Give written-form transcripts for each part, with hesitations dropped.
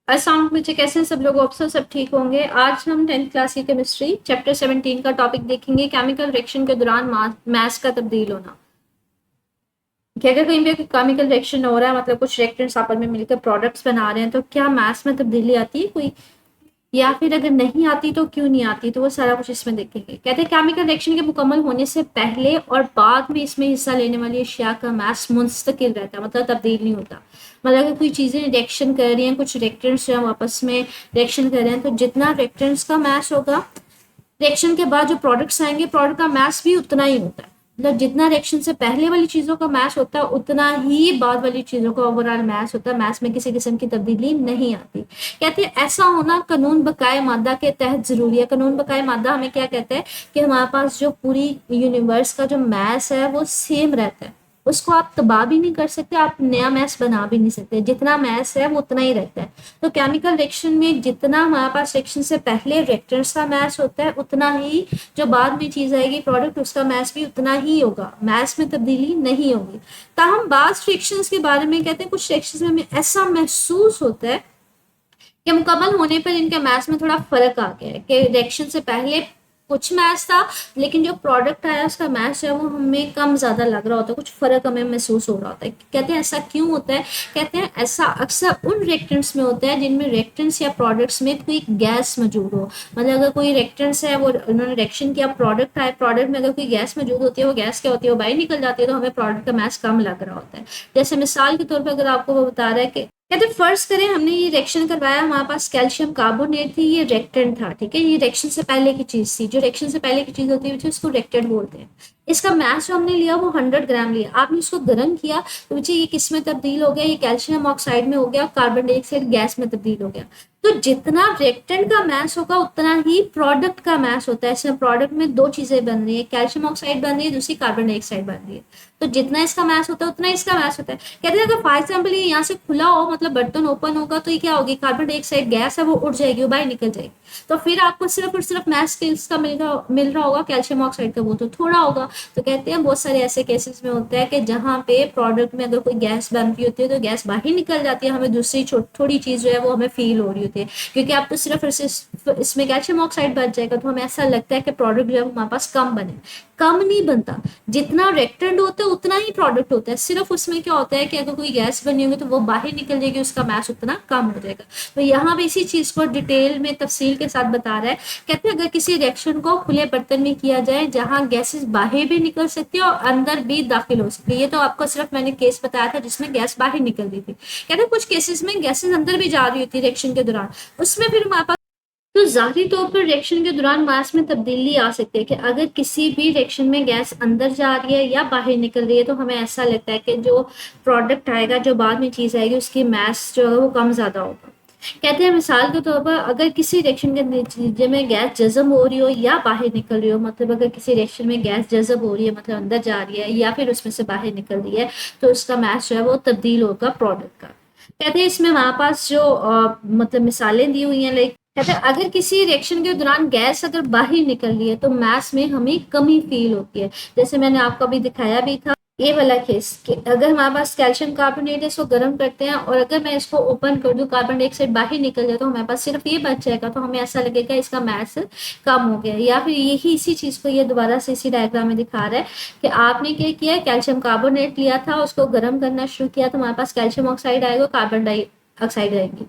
अस्सलाम बच्चे, कैसे हैं सब लोग? ऑप्शन सब ठीक होंगे। आज हम 10th क्लास की केमिस्ट्री चैप्टर 17 का टॉपिक देखेंगे, केमिकल रिएक्शन के दौरान मास का तब्दील होना। कि अगर कहीं पे केमिकल रिएक्शन हो रहा है, मतलब कुछ रिएक्टेंट्स आपस में मिलकर प्रोडक्ट्स बना रहे हैं, तो क्या मास में तब्दीली आती है कोई, या फिर अगर नहीं आती तो क्यों नहीं आती, तो वो सारा कुछ इसमें देखेंगे। कहते हैं केमिकल रिएक्शन के मुकम्मल होने से पहले और बाद में इसमें हिस्सा लेने वाली अशिया का मास मुंतकिल रहता है, मतलब तब्दील नहीं होता। मतलब अगर कोई चीजें रिएक्शन कर रही हैं, कुछ रिएक्टेंट्स जो हम आपस में रिएक्शन कर रहे हैं, तो जितना रिएक्टेंट्स का मास होगा, रिएक्शन के बाद जो प्रोडक्ट्स आएंगे, प्रोडक्ट का मास भी उतना ही होता है। मतलब जितना रिएक्शन से पहले वाली चीजों का मास होता है, उतना ही बाद वाली चीजों का ओवरऑल मास होता है। मास में किसी किस्म की तब्दीली नहीं आती। कहते हैं ऐसा होना कानून बकाए मादा के तहत जरूरी है। कानून बकाए मादा हमें क्या कहते हैं कि हमारे पास जो पूरी यूनिवर्स का जो मास है वो सेम रहता है, उसको आप तबाह भी नहीं कर सकते, आप नया मैस बना भी नहीं सकते। जितना मैस है वो उतना ही रहता है। तो केमिकल रिएक्शन में जितना हमारे पास रिएक्शन से पहले रिएक्टेंट्स का मैस होता है, उतना ही जो बाद में चीज आएगी प्रोडक्ट, उसका मैस भी उतना ही होगा। मैस में तब्दीली नहीं होगी। ताहम बास रिएक्शंस के बारे में कहते हैं, कुछ रिएक्शंस में हमें ऐसा महसूस होता है कि मुकम्मल होने पर इनके मैथ्स में थोड़ा फर्क आ गया है, कि रिएक्शन से पहले कुछ मैथ्स था, लेकिन जो प्रोडक्ट आया उसका मैथ्स है वो हमें कम ज्यादा लग रहा होता है, कुछ फर्क हमें महसूस हो रहा होता है। कहते हैं ऐसा क्यों होता है? कहते हैं ऐसा अक्सर उन रिएक्टेंट्स में होता है जिनमें रिएक्टेंट्स या प्रोडक्ट्स में कोई गैस मौजूद हो। मतलब अगर कोई रिएक्टेंट्स है, वो उन्होंने रिएक्शन किया, प्रोडक्ट आए, प्रोडक्ट में अगर कोई गैस मौजूद होती है, वो गैस क्या होती है, वो बाहर निकल जाती है, तो हमें प्रोडक्ट का मैथ्स कम लग रहा होता है। जैसे मिसाल के तौर पर अगर आपको वो बता रहा है कि कहते फर्ज करें हमने ये रिएक्शन करवाया, हमारे पास कैल्शियम कार्बोनेट थी, ये रिएक्टेंट था, ठीक है। ये रिएक्शन से पहले की चीज थी। जो रिएक्शन से पहले की चीज होती है उसको रिएक्टेंट बोलते हैं। इसका मास जो हमने लिया वो 100 ग्राम लिया, आपने इसको गर्म किया, तो बच्चे ये किस में तब्दील हो गया? ये कैल्शियम ऑक्साइड में हो गया, कार्बन डाइऑक्साइड गैस में तब्दील हो गया। तो जितना रिएक्टेंट का मास होगा उतना ही प्रोडक्ट का मास होता है। इसमें प्रोडक्ट में दो चीजें बन रही है, कैल्शियम ऑक्साइड बन रही है, दूसरी कार्बन डाइऑक्साइड बन रही है। तो जितना इसका मास होता है उतना इसका मास होता है। कहते हैं अगर फॉर एग्जाम्पल ये यहाँ से खुला हो, मतलब बर्तन ओपन होगा, तो ये क्या होगी? कार्बन डाइऑक्साइड गैस है वो उड़ जाएगी, वो बाहर निकल जाएगी। तो फिर आपको सिर्फ और सिर्फ मास स्किल्स का मिल रहा होगा, कैल्शियम ऑक्साइड का वो तो थोड़ा होगा। तो कहते हैं बहुत सारे ऐसे केसेस में होता है कि जहाँ पे प्रोडक्ट में अगर कोई गैस बन रही होती है तो गैस बाहर निकल जाती है, हमें दूसरी थोड़ी चीज जो है वो हमें फील हो रही होती है, क्योंकि आप तो सिर्फ इसमें कैल्शियम ऑक्साइड बच जाएगा, तो हमें ऐसा लगता है कि प्रोडक्ट जो है हमारे पास कम बने। कम नहीं बनता, जितना रिएक्टेंट होता है उतना ही प्रोडक्ट होता है। सिर्फ उसमें क्या होता है कि अगर कोई गैस बनी होगी तो वो बाहर निकल जाएगी, उसका मास उतना कम हो जाएगा। तो यहाँ पे इसी चीज को डिटेल में तफसील के साथ बता रहा है। कहते हैं अगर किसी रिएक्शन को खुले बर्तन में किया जाए जहां गैसेस बाहर भी निकल सकती है और अंदर भी दाखिल हो सकती है। ये तो आपको सिर्फ मैंने केस बताया था जिसमें गैस बाहर निकल रही थी। कहते हैं कुछ केसेस में गैसेस अंदर भी जा रही होती है रिएक्शन के दौरान, उसमें फिर हमारे पास तो ज़ाहिरी तौर पर रिएक्शन के दौरान मास में तब्दीली आ सकती है। कि अगर किसी भी रिएक्शन में गैस अंदर जा रही है या बाहर निकल रही है, तो हमें ऐसा लगता है कि जो प्रोडक्ट आएगा, जो बाद में चीज़ आएगी, उसकी मास जो है वो कम ज़्यादा होगा। कहते हैं मिसाल के तौर पर अगर किसी रिएक्शन के नतीजे में गैस जज्ब हो रही हो या बाहर निकल रही हो, मतलब अगर किसी रिएक्शन में गैस जज्ब हो रही है, मतलब अंदर जा रही है या फिर उसमें से बाहर निकल रही है, तो उसका मास जो है वो तब्दील होगा प्रोडक्ट का। कहते हैं इसमें हमारे पास जो मतलब मिसालें दी हुई हैं, लाइक कहते हैं अगर किसी रिएक्शन के दौरान गैस अगर बाहर निकल रही है तो मास में हमें कमी फील होती है। जैसे मैंने आपको अभी दिखाया भी था ये वाला केस कि अगर हमारे पास कैल्शियम कार्बोनेट है, इसको गर्म करते हैं और अगर मैं इसको ओपन कर दूं, कार्बन डाइऑक्साइड बाहर निकल जाए, तो हमारे पास सिर्फ ये बच जाएगा, तो हमें ऐसा लगेगा इसका मास कम हो गया। या फिर यही इसी चीज को ये दोबारा से इसी डायग्राम में दिखा रहा है कि आपने क्या किया, कैल्शियम कार्बोनेट लिया था, उसको गर्म करना शुरू किया, तो हमारे पास कैल्शियम ऑक्साइड आएगा, कार्बन डाइऑक्साइड आएगी।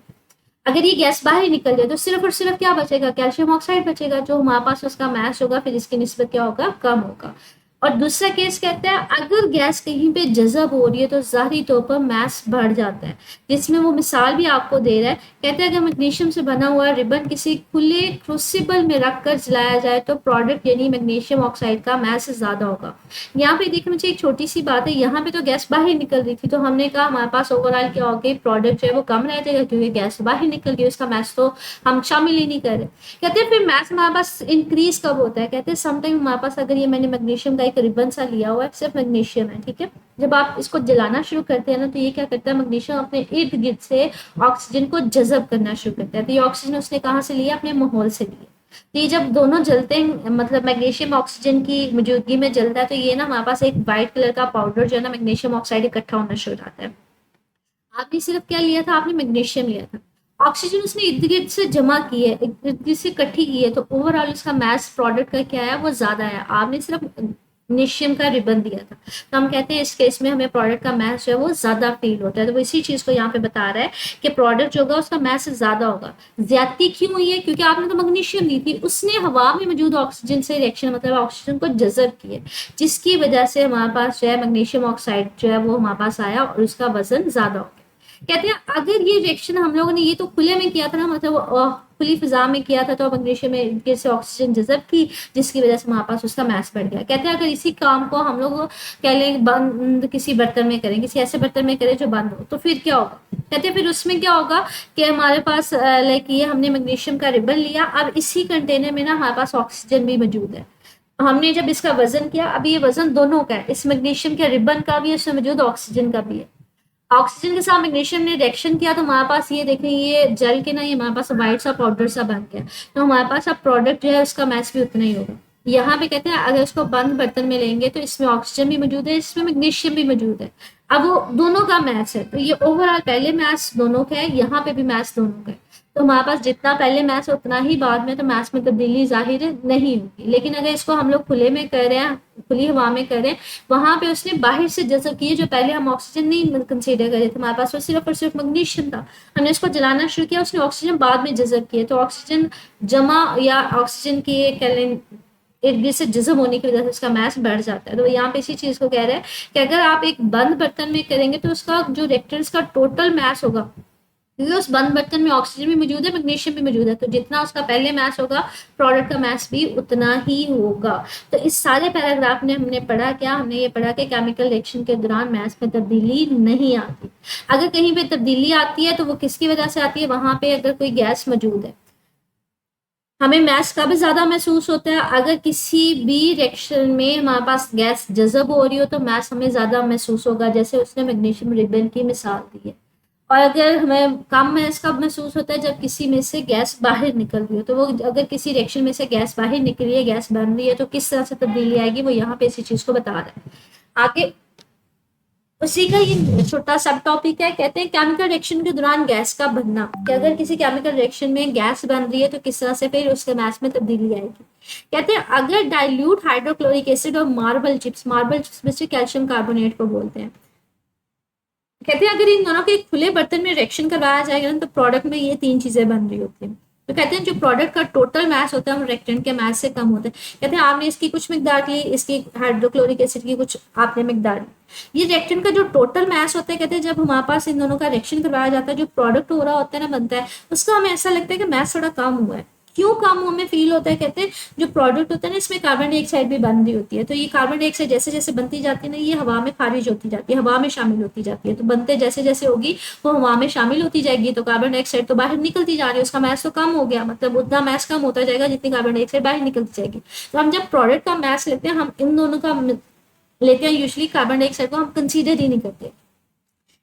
अगर ये गैस बाहर निकल जाए तो सिर्फ और सिर्फ क्या बचेगा? कैल्शियम ऑक्साइड बचेगा, जो हमारे पास उसका मास होगा फिर इसकी निस्बत क्या होगा? कम होगा। और दूसरा केस कहता है अगर गैस कहीं पे जज़ब हो रही है तो ज़ाहिरी तौर पर मास बढ़ जाता है, जिसमें वो मिसाल भी आपको दे रहा है। कहते हैं अगर मैग्नीशियम से बना हुआ रिबन किसी खुले क्रूसिबल में रखकर जलाया जाए तो प्रोडक्ट यानी मैग्नीशियम ऑक्साइड का मास ज़्यादा होगा। यहाँ पे देखने मुझे एक छोटी सी बात है, यहाँ पे तो गैस बाहर निकल रही थी, तो हमने कहा हमारे पास ओवरऑल क्या हो गई, प्रोडक्ट जो है वो कम रह जाएगा, क्योंकि गैस बाहर निकल गई, उसका मास तो हम शामिल ही नहीं कर रहे। कहते हैं फिर मास हमारे पास इंक्रीज कब होता है? कहते हैं समटाइम हमारे पास अगर ये मैंने मैग्नीशियम का एक रिबन सा लिया हुआ है, सिर्फ मैग्नीशियम है, ठीक है। जब आप इसको जलाना शुरू करते हैं ना, तो ये क्या करता है, मैग्नीशियम अपने इर्द गिर्द से ऑक्सीजन को जज़ब करना शुरू करता है। तो ये ऑक्सीजन उसने कहाँ से लिया? अपने माहौल से लिया। तो ये जब दोनों जलते हैं, मतलब मैग्नीशियम ऑक्सीजन की मौजूदगी में जलता है, तो ये ना हमारे पास एक व्हाइट कलर का पाउडर जो है ना, मैग्नीशियम ऑक्साइड इकट्ठा होना शुरू हो जाता है। आपने सिर्फ क्या लिया था? आपने मैग्नीशियम लिया था। ऑक्सीजन उसने इर्द गिर्द से जमा की है, इर्द गिर्द से इकट्ठी की है, तो ओवरऑल उसका मास प्रोडक्ट का क्या है वो ज्यादा है। आपने सिर्फ मैग्नीशियम का रिबन दिया था, तो हम कहते हैं इस केस में हमें प्रोडक्ट का मास जो है वो ज्यादा फील होता है। तो वो इसी चीज को यहाँ पे बता रहा है कि प्रोडक्ट जो होगा उसका मास ज्यादा होगा। ज्यादती क्यों हुई है? क्योंकि आपने तो मैग्नीशियम दी थी, उसने हवा में मौजूद ऑक्सीजन से रिएक्शन मतलब ऑक्सीजन को जज़ब किया, जिसकी वजह से हमारे पास जो है मैग्नीशियम ऑक्साइड जो है वो हमारे पास आया और उसका वजन ज्यादा हो गया। कहते हैं अगर ये रिएक्शन हम लोगों ने ये तो खुले में किया था ना, मतलब खुली फिजा में किया था, तो मैग्नीशियम में से ऑक्सीजन जज़ब की, जिसकी वजह से हमारे पास उसका मास बढ़ गया। कहते हैं अगर इसी काम को हम लोग कह लें बंद किसी बर्तन में करें, किसी ऐसे बर्तन में करें जो बंद हो, तो फिर क्या होगा? कहते हैं फिर उसमें क्या होगा कि हमारे पास लाइक ये हमने मैग्नीशियम का रिबन लिया, अब इसी कंटेनर में ना हमारे पास ऑक्सीजन भी मौजूद है। हमने जब इसका वजन किया, अब ये वजन दोनों का है, इस मैग्नीशियम के रिबन का भी है, इसमें मौजूद ऑक्सीजन का भी है। ऑक्सीजन के साथ मैग्नीशियम ने रिएक्शन किया, तो हमारे पास ये देखें ये जल के ना ये हमारे पास व्हाइट सा पाउडर सा बन गया, तो हमारे पास अब प्रोडक्ट जो है उसका मास भी उतना ही होगा। यहाँ पे कहते हैं अगर इसको बंद बर्तन में लेंगे तो इसमें ऑक्सीजन भी मौजूद है, इसमें मैग्नीशियम भी मौजूद है। अब वो दोनों का मैच है, तो ये ओवरऑल पहले मैच दोनों का है, यहाँ पे भी मैच दोनों का है। तो हमारे पास जितना पहले मैच उतना ही बाद में तो मैच में तब्दीली जाहिर नहीं होगी। लेकिन अगर इसको हम लोग खुले में कर रहे हैं, खुली हवा में करें, वहां पे उसने बाहर से जज़ब किए, जो पहले हम ऑक्सीजन नहीं कंसीडर करे थे, हमारे पास वो सिर्फ और सिर्फ मैग्नीशियम था, हमने इसको जलाना शुरू किया, उसने ऑक्सीजन बाद में जज़ब किए, तो ऑक्सीजन जमा या ऑक्सीजन की एक गिर से जज़ब होने की वजह से उसका मास बढ़ जाता है। तो यहाँ पे इसी चीज को कह रहे हैं कि अगर आप एक बंद बर्तन में करेंगे तो उसका जो रिएक्टेंट्स का टोटल मास होगा, क्योंकि उस बंद बर्तन में ऑक्सीजन भी मौजूद है, मैग्नीशियम भी मौजूद है, तो जितना उसका पहले मास होगा प्रोडक्ट का मास भी उतना ही होगा। तो इस सारे पैराग्राफ में हमने पढ़ा क्या? हमने ये पढ़ा कि केमिकल रिएक्शन के दौरान मास में तब्दीली नहीं आती। अगर कहीं पे तब्दीली आती है तो वो किसकी वजह से आती है? वहां पे अगर कोई गैस मौजूद है, हमें मास का भी ज्यादा महसूस होता है। अगर किसी भी रिएक्शन में हमारे पास गैस जज़ब हो रही हो तो मास हमें ज्यादा महसूस होगा, जैसे उसने मैग्नीशियम रिबन की मिसाल दी है। और अगर हमें कम मास कब महसूस होता है? जब किसी में से गैस बाहर निकल रही हो। तो वो अगर किसी रिएक्शन में से गैस बाहर निकल रही है, गैस बन रही है, तो किस तरह से तब्दीली आएगी, वो यहाँ पे इसी चीज को बता रहा है। आगे उसी का ये छोटा सब टॉपिक है, कहते हैं केमिकल रिएक्शन के दौरान गैस का बनना, कि अगर किसी केमिकल रिएक्शन में गैस बन रही है तो किस तरह से फिर उसके मास में तब्दीली आएगी। कहते हैं अगर डाइल्यूट हाइड्रोक्लोरिक एसिड और मार्बल चिप्स में से कैल्शियम कार्बोनेट को बोलते हैं, कहते हैं अगर इन दोनों के खुले बर्तन में रिएक्शन करवाया जाएगा ना, तो प्रोडक्ट में ये तीन चीजें बन रही होती हैं। तो कहते हैं जो प्रोडक्ट का टोटल मास होता है वो रिएक्टेंट के मास से कम होता है। कहते हैं आपने इसकी कुछ मिकदार ली, इसकी हाइड्रोक्लोरिक एसिड की कुछ आपने मिकदार ली, ये रिएक्टेंट का जो टोटल मास होता है, कहते हैं जब हमारे पास इन दोनों का रिएक्शन करवाया जाता है, जो प्रोडक्ट हो रहा होता है ना, बनता है, उसका हमें ऐसा लगता है कि मास थोड़ा कम हुआ है। क्यों कम हमें फील होता है? कहते हैं जो प्रोडक्ट होता है ना, इसमें कार्बन डाइऑक्साइड भी बन रही होती है, तो ये कार्बन डाइऑक्साइड जैसे जैसे बनती जाती है ना, ये हवा में खारिज होती जाती है, हवा में शामिल होती जाती है। तो बनते जैसे जैसे होगी वो हवा में शामिल होती जाएगी, तो कार्बन डाइऑक्साइड तो बाहर निकलती जा रही है, उसका मास तो कम हो गया, मतलब उतना मास कम होता जाएगा जितनी कार्बन डाइऑक्साइड बाहर निकलती जाएगी। तो हम जब प्रोडक्ट का मास लेते हैं, हम इन दोनों का लेते हैं, यूजली कार्बन डाइऑक्साइड को हम कंसीडर ही नहीं करते,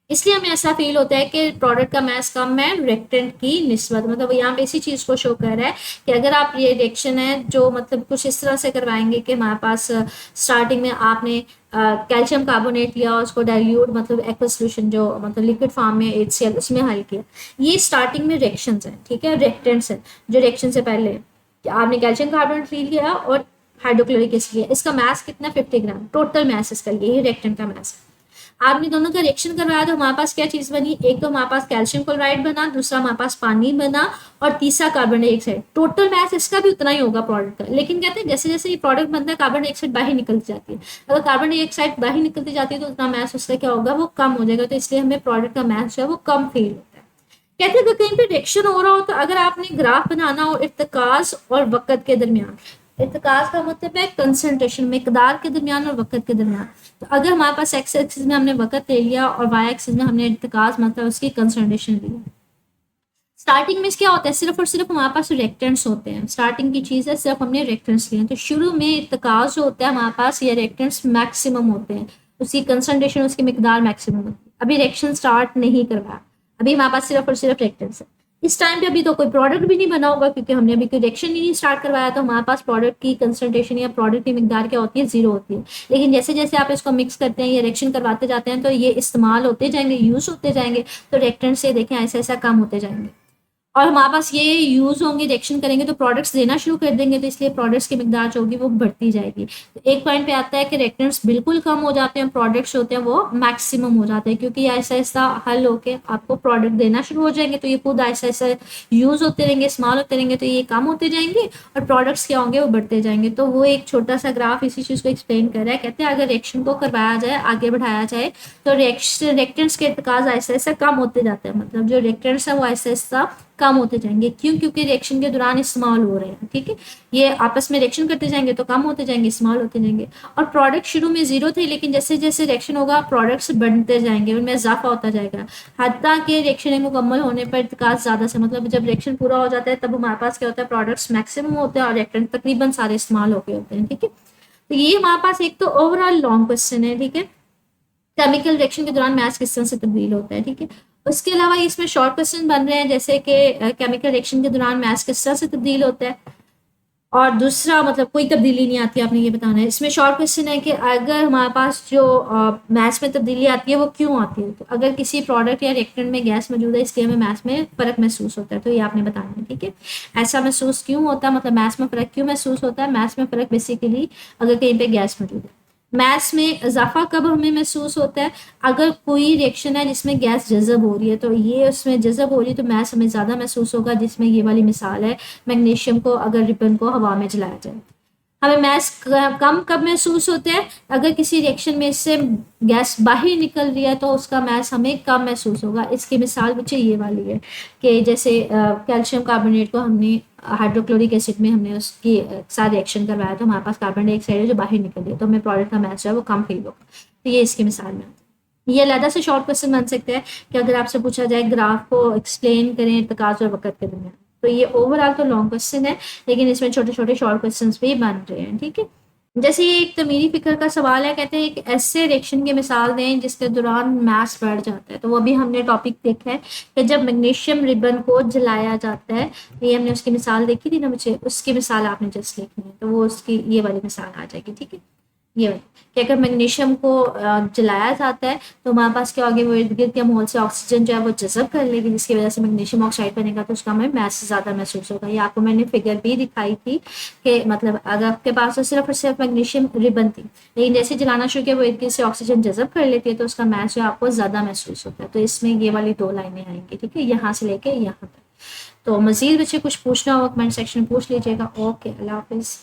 इसलिए हमें ऐसा फील होता है कि प्रोडक्ट का मास कम है रिएक्टेंट की निस्बत। मतलब यहाँ पे इसी चीज को शो कर रहा है कि अगर आप ये रिएक्शन है जो मतलब कुछ इस तरह से करवाएंगे कि हमारे पास स्टार्टिंग में आपने कैल्शियम कार्बोनेट लिया और उसको डाइल्यूट मतलब एक्वस सोल्यूशन जो मतलब लिक्विड फॉर्म में HCl उसमें हल किया, ये स्टार्टिंग में रिएक्शंस है, ठीक है, रिएक्टेंट्स है जो रिएक्शन से पहले आपने कैल्शियम कार्बोनेट लिया और हाइड्रोक्लोरिक एसिड लिया, इसका मास कितना 50 ग्राम टोटल मास इसका, ये रिएक्टेंट का मास है। आपने दोनों का रिएक्शन करवाया तो हमारे पास क्या चीज बनी? एक तो हमारे पास कैल्शियम क्लोराइड बना, दूसरा हमारे पास पानी बना, और तीसरा कार्बन डाइऑक्साइड। टोटल मास इसका भी उतना ही होगा प्रोडक्ट का, लेकिन कहते हैं जैसे जैसे ये प्रोडक्ट बनता है कार्बन डाइऑक्साइड बाहर निकलती जाती है। अगर कार्बन डाइऑक्साइड बाहर निकलती जाती है तो उतना मास उसका क्या होगा? वो कम हो जाएगा, तो इसलिए हमें प्रोडक्ट का मास जो है वो कम फील होता है। कहते हैं कहीं पे रिएक्शन हो रहा हो तो अगर आपने ग्राफ बनाना हो इर्तिकाज और वक़्त के दरमियान, इर्तिकाज का मतलब है कंसंट्रेशन, मिकदार के दरमियान और वक़्त के दरमियान। तो अगर हमारे पास एक्स एक्सिस में हमने वक़्त ले लिया और वाई एक्सिस में हमने इर्तिकाज मतलब उसकी कंसंट्रेशन ली, स्टार्टिंग में क्या होता है? सिर्फ और सिर्फ हमारे पास रिएक्टेंट्स होते हैं, स्टार्टिंग की चीज़ है, सिर्फ हमने रिएक्टेंट्स लिए, तो शुरू में इर्तिकाज जो होता है हमारे पास ये रिएक्टेंट्स मैक्सिमम होते हैं, उसकी कंसंट्रेशन उसकी मिकदार मैक्सिमम होती है। अभी रिएक्शन स्टार्ट नहीं करवाया, अभी हमारे पास सिर्फ और सिर्फ रिएक्टेंट्स है। इस टाइम पे अभी तो कोई प्रोडक्ट भी नहीं बना होगा क्योंकि हमने अभी कोई रिएक्शन ही नहीं स्टार्ट करवाया, तो हमारे पास प्रोडक्ट की कंसंट्रेशन या प्रोडक्ट की मिकदार क्या होती है? 0 होती है। लेकिन जैसे जैसे आप इसको मिक्स करते हैं या रिएक्शन करवाते जाते हैं तो ये इस्तेमाल होते जाएंगे, यूज होते जाएंगे, तो रिएक्टेंट से देखें ऐसा ऐसा कम होते जाएंगे। और हमारे पास ये यूज होंगे, रिएक्शन करेंगे तो प्रोडक्ट्स देना शुरू कर देंगे, तो इसलिए प्रोडक्ट्स की मिकदार जो होगी वो बढ़ती जाएगी। तो एक पॉइंट पे आता है कि रिएक्टेंट्स बिल्कुल कम हो जाते हैं, प्रोडक्ट्स होते हैं वो मैक्सिमम हो जाते हैं, क्योंकि ऐसा ऐसा हल होके आपको प्रोडक्ट देना शुरू हो जाएंगे, तो ये खुद ऐसा ऐसा यूज होते रहेंगे, इस्तेमाल होते रहेंगे, तो ये कम होते जाएंगे और प्रोडक्ट्स क्या होंगे वो बढ़ते जाएंगे। तो वो एक छोटा सा ग्राफ इसी चीज को एक्सप्लेन कर रहा है। कहते हैं अगर रिएक्शन को करवाया जाए, आगे बढ़ाया जाए, तो रिएक्टेंट्स के इर्तिकाज ऐसा ऐसा कम होते जाते हैं, मतलब जो रिएक्टेंट्स है वो ऐसा ऐसा कम होते जाएंगे। क्यों? क्योंकि रिएक्शन के दौरान इस्तेमाल हो रहे हैं, ठीक है। ये आपस में रिएक्शन करते जाएंगे तो कम होते जाएंगे, इस्तेमाल होते जाएंगे। और प्रोडक्ट शुरू में जीरो थे, लेकिन जैसे जैसे रिएक्शन होगा प्रोडक्ट्स बढ़ते जाएंगे, उनमें इजाफा होता जाएगा, हत्ता कि रिएक्शन मुकम्मल होने पर इर्तिकाज ज्यादा से, मतलब जब रिएक्शन पूरा हो जाता है तब हमारे पास क्या होता है, प्रोडक्ट्स मैक्सिमम होते हैं और रिएक्टेंट तकरीबन सारे इस्तेमाल हो गए होते हैं, ठीक है। तो ये हमारे पास एक तो ओवरऑल लॉन्ग क्वेश्चन है, ठीक है। केमिकल रिएक्शन के दौरान मैच किस तरह से तब्दील होता है, ठीक है। उसके अलावा इसमें शॉर्ट क्वेश्चन बन रहे हैं, जैसे कि केमिकल रिएक्शन के दौरान मैच किस तरह से तब्दील होता है, और दूसरा मतलब कोई तब्दीली नहीं आती, आपने ये बताना है। इसमें शॉर्ट क्वेश्चन है कि अगर हमारे पास जो मैच में तब्दीली आती है वो क्यों आती है, तो अगर किसी प्रोडक्ट या रिएक्टेंट में गैस मौजूद है इसलिए हमें मैच में फ़र्क महसूस होता है, तो ये आपने बताना है, ठीक है। ऐसा महसूस क्यों होता है, मतलब मैच में फ़र्क क्यों महसूस होता है। मैच में फ़र्क बेसिकली अगर कहीं पे गैस मौजूद है। मैथ्स में इजाफा कब हमें महसूस होता है, अगर कोई रिएक्शन है जिसमें गैस जज़ब हो रही है, तो ये उसमें जज़ब हो रही है तो मैथ्स हमें ज़्यादा महसूस होगा, जिसमें ये वाली मिसाल है मैग्नीशियम को अगर रिबन को हवा में जलाया जाए। हमें मैथ्स कम कब महसूस होते हैं, अगर किसी रिएक्शन में से गैस बाहर निकल रही है तो उसका मैथ्स हमें कम महसूस होगा। इसकी मिसाल बच्चे ये वाली है कि जैसे कैल्शियम कार्बोनेट को हमने हाइड्रोक्लोरिक एसिड में हमने उसकी साथ रिएक्शन करवाया तो हमारे पास कार्बन डाइऑक्साइड है जो बाहर निकल रही है, तो हमें प्रोडक्ट का मैथ्स जो है वो कम फील होगा। तो ये इसकी मिसाल में ये अलहदा से शॉर्ट क्वेश्चन बन सकते हैं कि अगर आपसे पूछा जाए ग्राफ को एक्सप्लेन करें इर्तिकाज और वक़्त के दरमियान, तो ये ओवरऑल तो लॉन्ग क्वेश्चन है, लेकिन इसमें छोटे छोटे शॉर्ट क्वेश्चंस भी बन रहे हैं, ठीक है। जैसे ये एक तमीरी फिक्र का सवाल है, कहते हैं एक ऐसे रिएक्शन की मिसाल दें जिसके दौरान मास बढ़ जाता है, तो वो भी हमने टॉपिक देखा है कि जब मैग्नीशियम रिबन को जलाया जाता है, तो ये हमने उसकी मिसाल देखी थी ना बच्चे, उसकी मिसाल आपने जस्ट लिखनी है, तो वो उसकी ये वाली मिसाल आ जाएगी, ठीक है। ये वाली कि अगर मैग्नीशियम को जलाया जाता है तो हमारे पास क्या होगी, वो इर्द गिर्द के माहौल से ऑक्सीजन जो है वो जज़ब कर लेगी, जिसकी वजह से मैग्नीशियम ऑक्साइड बनेगा, तो उसका हमें मैस ज़्यादा महसूस होगा। ये आपको मैंने फिगर भी दिखाई थी कि मतलब अगर आपके पास तो सिर्फ और सिर्फ मैग्नीशियम रिबन थी, लेकिन जैसे जलाना शुरू किया वो इर्द गिर्द से ऑक्सीजन जज़ब कर लेती है, तो उसका मैस जो आपको ज़्यादा महसूस होता है। तो इसमें ये वाली 2 लाइनें आएंगी, ठीक है, यहाँ से लेके यहाँ तक। तो मज़ीद बच्चे कुछ पूछना हो कमेंट सेक्शन में पूछ लीजिएगा। ओके, अल्लाह हाफिज़।